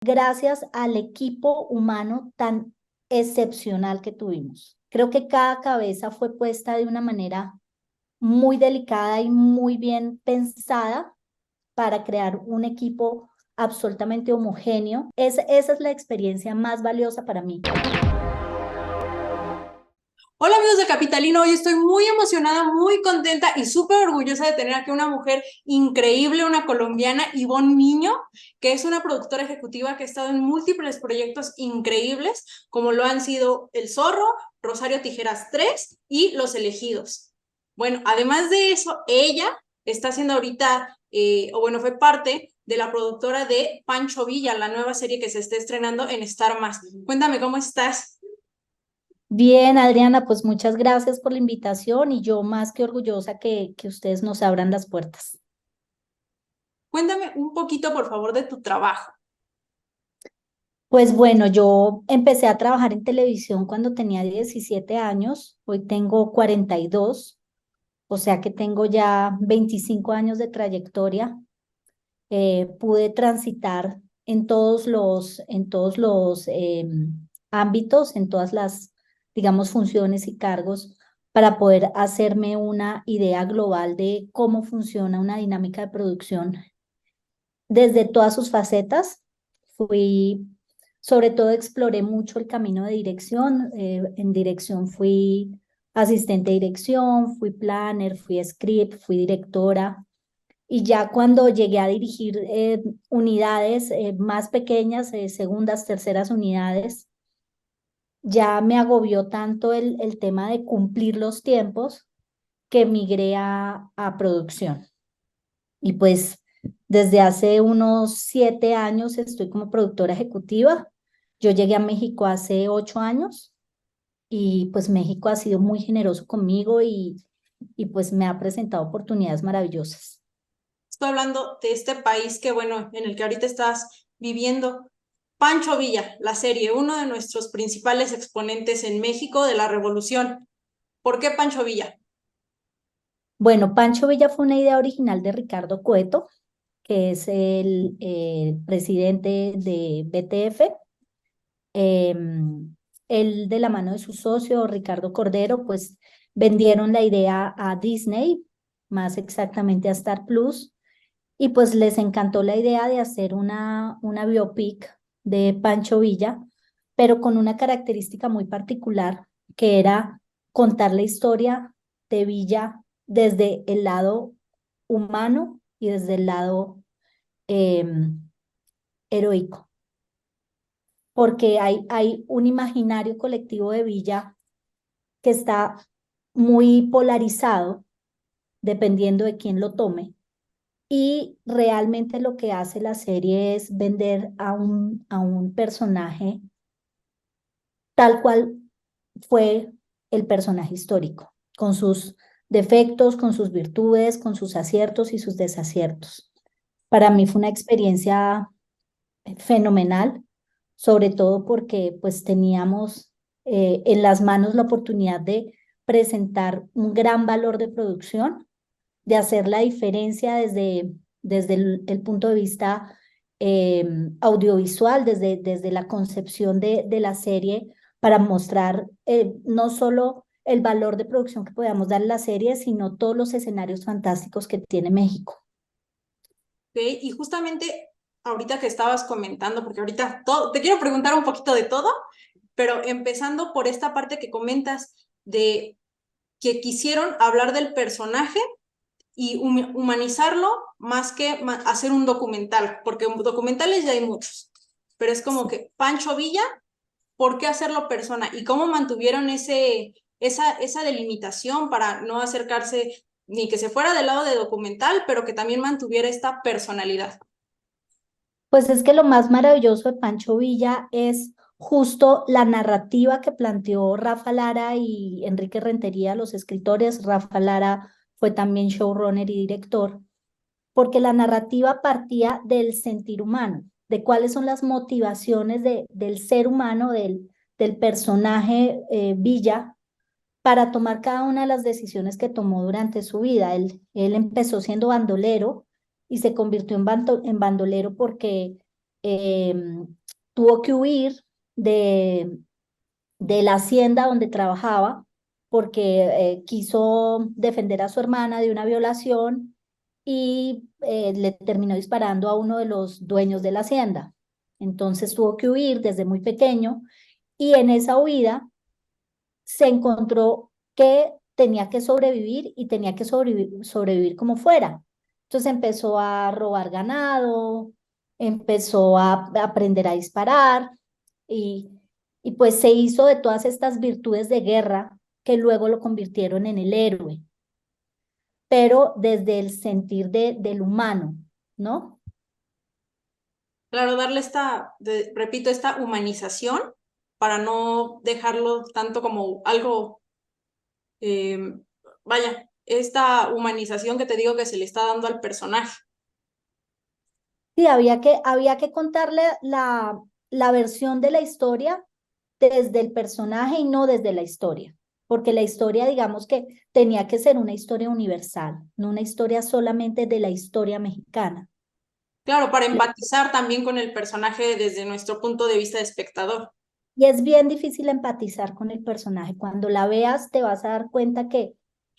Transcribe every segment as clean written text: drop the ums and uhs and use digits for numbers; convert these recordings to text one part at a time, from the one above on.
gracias al equipo humano tan excepcional que tuvimos. Creo que cada cabeza fue puesta de una manera muy delicada y muy bien pensada para crear un equipo absolutamente homogéneo. Esa es la experiencia más valiosa para mí. Hola amigos de Capitalino, hoy estoy muy emocionada, muy contenta y súper orgullosa de tener aquí una mujer increíble, una colombiana, Ivonne Niño, que es una productora ejecutiva que ha estado en múltiples proyectos increíbles, como lo han sido El Zorro, Rosario Tijeras 3 y Los Elegidos. Bueno, además de eso, ella está haciendo ahorita, fue parte de la productora de Pancho Villa, la nueva serie que se está estrenando en Star+. Cuéntame, ¿cómo estás? Bien, Adriana, pues muchas gracias por la invitación y yo más que orgullosa que ustedes nos abran las puertas. Cuéntame un poquito, por favor, de tu trabajo. Pues bueno, yo empecé a trabajar en televisión cuando tenía 17 años, hoy tengo 42, o sea que tengo ya 25 años de trayectoria. Pude transitar en todos los ámbitos, en todas las, digamos, funciones y cargos para poder hacerme una idea global de cómo funciona una dinámica de producción desde todas sus facetas. Fui, sobre todo exploré mucho el camino de dirección. En dirección fui asistente de dirección, fui planner, fui script, fui directora. Y ya cuando llegué a dirigir unidades más pequeñas, segundas, terceras unidades, ya me agobió tanto el tema de cumplir los tiempos que migré a producción. Y pues desde hace unos 7 años estoy como productora ejecutiva. Yo llegué a México hace 8 años y pues México ha sido muy generoso conmigo y pues me ha presentado oportunidades maravillosas. Estoy hablando de este país que, bueno, en el que ahorita estás viviendo. Pancho Villa, la serie, uno de nuestros principales exponentes en México de la Revolución. ¿Por qué Pancho Villa? Bueno, Pancho Villa fue una idea original de Ricardo Cueto, que es el presidente de BTF. Él, de la mano de su socio, Ricardo Cordero, pues vendieron la idea a Disney, más exactamente a Star Plus, y pues les encantó la idea de hacer una biopic de Pancho Villa, pero con una característica muy particular, que era contar la historia de Villa desde el lado humano y desde el lado heroico, porque hay un imaginario colectivo de Villa que está muy polarizado dependiendo de quién lo tome. Y realmente lo que hace la serie es vender a un personaje tal cual fue el personaje histórico, con sus defectos, con sus virtudes, con sus aciertos y sus desaciertos. Para mí fue una experiencia fenomenal, sobre todo porque pues teníamos en las manos la oportunidad de presentar un gran valor de producción, de hacer la diferencia desde el punto de vista eh, audiovisual, desde la concepción de la serie, para mostrar no solo el valor de producción que podamos dar a la serie, sino todos los escenarios fantásticos que tiene México. ¿Ok? Y justamente ahorita que estabas comentando, porque ahorita te quiero preguntar un poquito de todo, pero empezando por esta parte que comentas de que quisieron hablar del personaje y humanizarlo más que hacer un documental, porque documentales ya hay muchos, pero es como Sí. que Pancho Villa, ¿por qué hacerlo persona? ¿Y cómo mantuvieron esa delimitación para no acercarse ni que se fuera del lado de documental, pero que también mantuviera esta personalidad? Pues es que lo más maravilloso de Pancho Villa es justo la narrativa que planteó Rafa Lara y Enrique Rentería, los escritores. Rafa Lara fue también showrunner y director, porque la narrativa partía del sentir humano, de cuáles son las motivaciones del ser humano, del personaje Villa, para tomar cada una de las decisiones que tomó durante su vida. Él empezó siendo bandolero y se convirtió en bandolero porque tuvo que huir de, de la hacienda donde trabajaba porque quiso defender a su hermana de una violación y le terminó disparando a uno de los dueños de la hacienda. Entonces tuvo que huir desde muy pequeño y en esa huida se encontró que tenía que sobrevivir y tenía que sobrevivir como fuera. Entonces empezó a robar ganado, empezó a aprender a disparar y, y pues se hizo de todas estas virtudes de guerra que luego lo convirtieron en el héroe, pero desde el sentir del humano, ¿no? Claro, darle repito, esta humanización para no dejarlo tanto como algo, eh, vaya, esta humanización que te digo que se le está dando al personaje. Sí, había que contarle la versión de la historia desde el personaje y no desde la historia, porque la historia, digamos que tenía que ser una historia universal, no una historia solamente de la historia mexicana. Claro, para empatizar también con el personaje desde nuestro punto de vista de espectador. Y es bien difícil empatizar con el personaje. Cuando la veas, te vas a dar cuenta que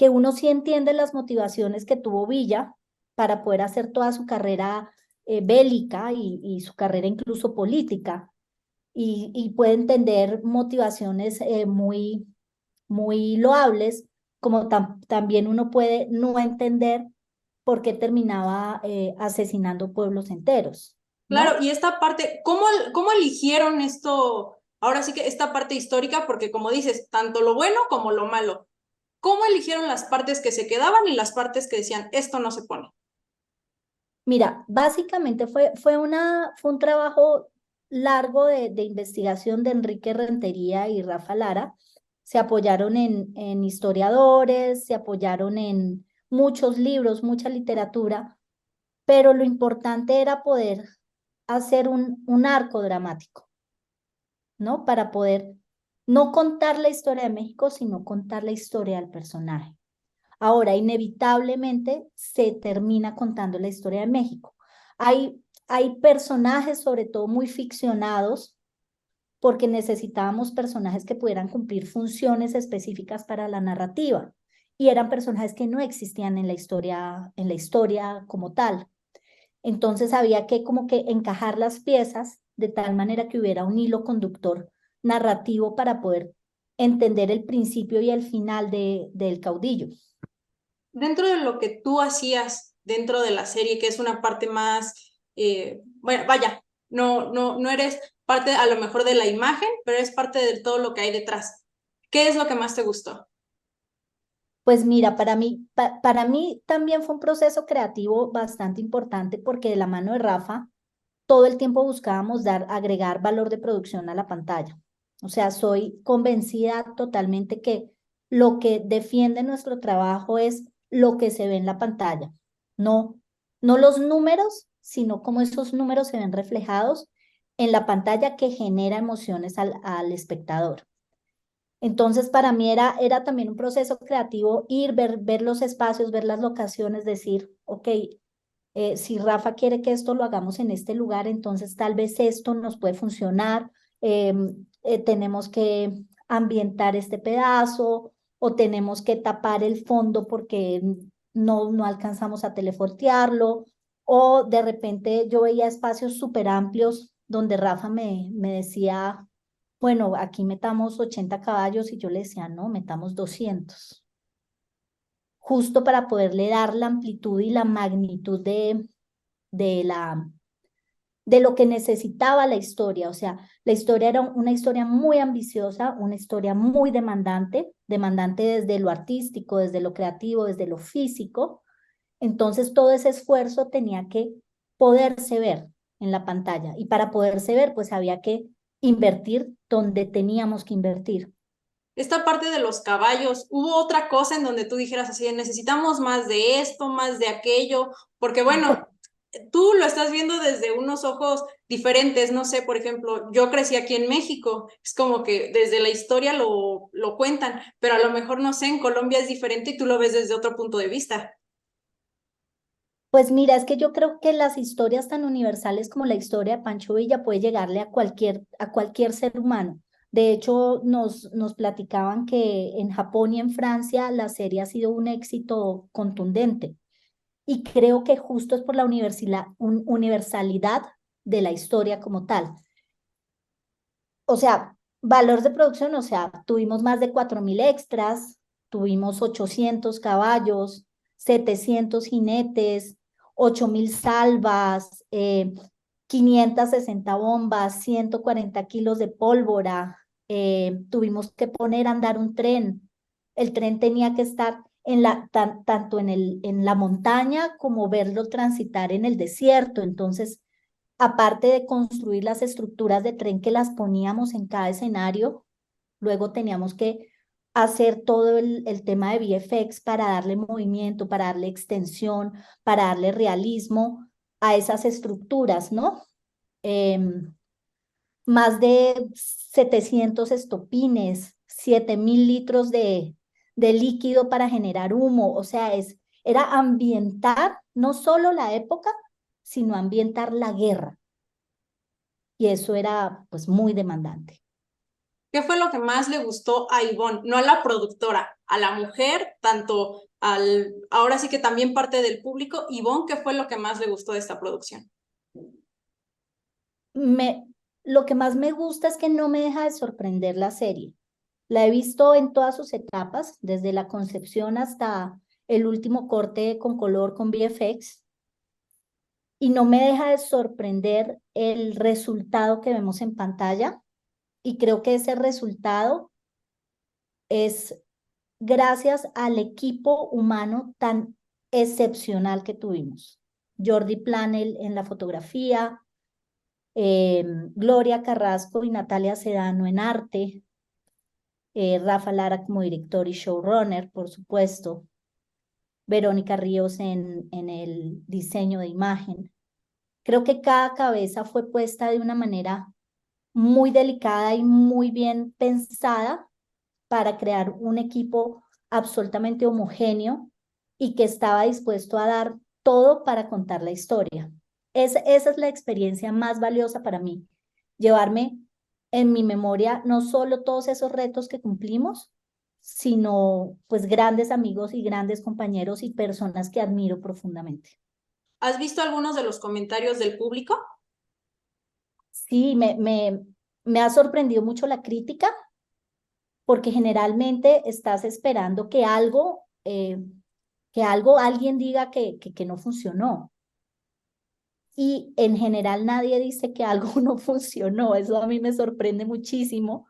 uno sí entiende las motivaciones que tuvo Villa para poder hacer toda su carrera bélica y su carrera incluso política. Y puede entender motivaciones muy loables, como también uno puede no entender por qué terminaba asesinando pueblos enteros, Claro, ¿no? y esta parte, ¿cómo eligieron esto? Ahora sí que esta parte histórica, porque como dices, tanto lo bueno como lo malo. ¿Cómo eligieron las partes que se quedaban y las partes que decían, esto no se pone? Mira, básicamente fue un trabajo largo de investigación de Enrique Rentería y Rafa Lara. Se apoyaron en historiadores, se apoyaron en muchos libros, mucha literatura, pero lo importante era poder hacer un arco dramático, ¿no? Para poder no contar la historia de México, sino contar la historia del personaje. Ahora, inevitablemente se termina contando la historia de México. Hay personajes, sobre todo muy ficcionados, porque necesitábamos personajes que pudieran cumplir funciones específicas para la narrativa. Y eran personajes que no existían en la historia como tal. Entonces había que como que encajar las piezas de tal manera que hubiera un hilo conductor narrativo para poder entender el principio y el final del caudillo. Dentro de lo que tú hacías dentro de la serie, que es una parte más, bueno, vaya, no eres parte a lo mejor de la imagen, pero es parte de todo lo que hay detrás. ¿Qué es lo que más te gustó? Pues mira, para mí también fue un proceso creativo bastante importante porque de la mano de Rafa, todo el tiempo buscábamos agregar valor de producción a la pantalla. O sea, soy convencida totalmente que lo que defiende nuestro trabajo es lo que se ve en la pantalla, no, no los números, sino cómo esos números se ven reflejados en la pantalla que genera emociones al espectador. Entonces, para mí era también un proceso creativo ir, ver los espacios, ver las locaciones, decir, ok, si Rafa quiere que esto lo hagamos en este lugar, entonces tal vez esto nos puede funcionar, tenemos que ambientar este pedazo o tenemos que tapar el fondo porque no alcanzamos a telefortearlo o de repente yo veía espacios súper amplios donde Rafa me decía, bueno, aquí metamos 80 caballos y yo le decía, no, metamos 200 justo para poderle dar la amplitud y la magnitud de, la, de lo que necesitaba la historia. O sea, la historia era una historia muy ambiciosa, una historia muy demandante, demandante desde lo artístico, desde lo creativo, desde lo físico. Entonces, todo ese esfuerzo tenía que poderse ver en la pantalla. Y para poderse ver, pues había que invertir donde teníamos que invertir. Esta parte de los caballos, ¿hubo otra cosa en donde tú dijeras así, necesitamos más de esto, más de aquello? Porque bueno, tú lo estás viendo desde unos ojos diferentes, no sé, por ejemplo, yo crecí aquí en México, es como que desde la historia lo cuentan, pero a lo mejor, no sé, en Colombia es diferente y tú lo ves desde otro punto de vista. Pues mira, es que yo creo que las historias tan universales como la historia de Pancho Villa puede llegarle a cualquier ser humano. De hecho, nos platicaban que en Japón y en Francia la serie ha sido un éxito contundente. Y creo que justo es por la universalidad de la historia como tal. O sea, valor de producción, o sea, tuvimos más de 4.000 extras, tuvimos 800 caballos, 700 jinetes, 8.000 salvas, 560 bombas, 140 kilos de pólvora. Tuvimos que poner a andar un tren. El tren tenía que estar tanto en la montaña como verlo transitar en el desierto. Entonces, aparte de construir las estructuras de tren que las poníamos en cada escenario, luego teníamos que hacer todo el tema de VFX para darle movimiento, para darle extensión, para darle realismo a esas estructuras, ¿no? Em, Más de 700 estopines, 7.000 litros de líquido para generar humo, o sea, era ambientar no solo la época, sino ambientar la guerra y eso era pues muy demandante. ¿Qué fue lo que más le gustó a Ivonne? No a la productora, a la mujer, tanto ahora sí que también parte del público. Ivonne, ¿qué fue lo que más le gustó de esta producción? Me, lo que más me gusta es que no me deja de sorprender la serie. La he visto en todas sus etapas, desde la concepción hasta el último corte con color con VFX, y no me deja de sorprender el resultado que vemos en pantalla, y creo que ese resultado es gracias al equipo humano tan excepcional que tuvimos. Jordi Planel en la fotografía, Gloria Carrasco y Natalia Sedano en arte, Rafa Lara como director y showrunner, por supuesto, Verónica Ríos en el diseño de imagen. Creo que cada cabeza fue puesta de una manera muy delicada y muy bien pensada para crear un equipo absolutamente homogéneo y que estaba dispuesto a dar todo para contar la historia. Esa es la experiencia más valiosa para mí, llevarme en mi memoria no solo todos esos retos que cumplimos, sino pues grandes amigos y grandes compañeros y personas que admiro profundamente. ¿Has visto algunos de los comentarios del público? Sí, me ha sorprendido mucho la crítica porque generalmente estás esperando que algo alguien diga que no funcionó. Y en general nadie dice que algo no funcionó. Eso a mí me sorprende muchísimo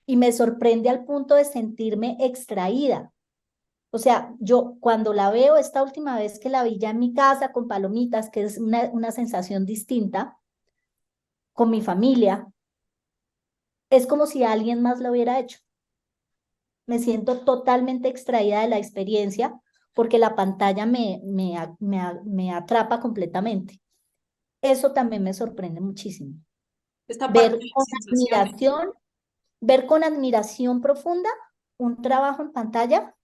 y me sorprende al punto de sentirme extraída. O sea, yo cuando la veo, esta última vez que la vi ya en mi casa con palomitas, que es una sensación distinta, con mi familia, es como si alguien más lo hubiera hecho. Me siento totalmente extraída de la experiencia porque la pantalla me atrapa completamente. Eso también me sorprende muchísimo. Esta parte Ver de las con sensaciones. admiración, ver con admiración profunda un trabajo en pantalla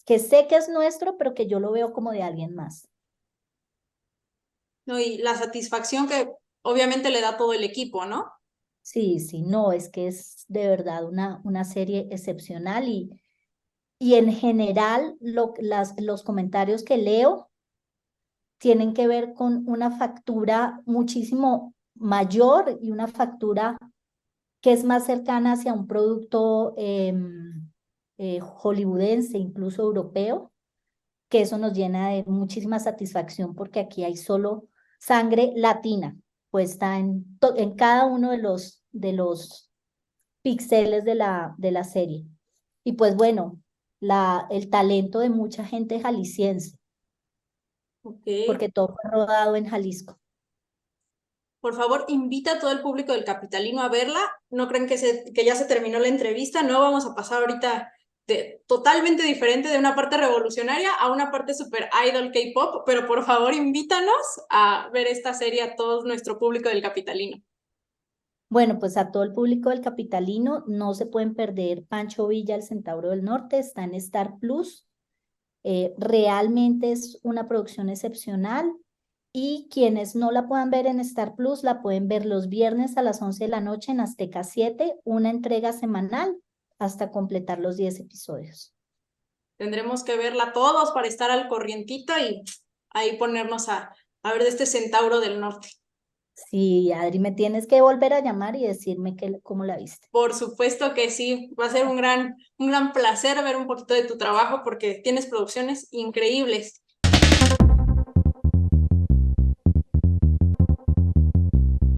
que sé que es nuestro, pero que yo lo veo como de alguien más. ¿No? Y la satisfacción que obviamente le da todo el equipo, ¿no? Sí, sí, no, es que es de verdad una serie excepcional y en general los comentarios que leo tienen que ver con una factura muchísimo mayor y una factura que es más cercana hacia un producto hollywoodense, incluso europeo, que eso nos llena de muchísima satisfacción porque aquí hay solo sangre latina puesta en cada uno de los píxeles de la serie. Y pues bueno, el talento de mucha gente jalisciense, Ok. porque todo fue rodado en Jalisco. Por favor, invita a todo el público del Capitalino a verla. No creen que ya se terminó la entrevista. No vamos a pasar ahorita totalmente diferente de una parte revolucionaria a una parte super idol K-pop, pero por favor invítanos a ver esta serie a todo nuestro público del Capitalino. Bueno, pues a todo el público del Capitalino no se pueden perder Pancho Villa, el Centauro del Norte, está en Star Plus. Realmente es una producción excepcional. Y quienes no la puedan ver en Star Plus, la pueden ver los viernes a las 11 de la noche en Azteca 7, una entrega semanal hasta completar los 10 episodios. Tendremos que verla todos para estar al corrientito y ahí ponernos a ver de este Centauro del Norte. Sí, Adri, me tienes que volver a llamar y decirme cómo la viste. Por supuesto que sí, va a ser un gran placer ver un poquito de tu trabajo porque tienes producciones increíbles.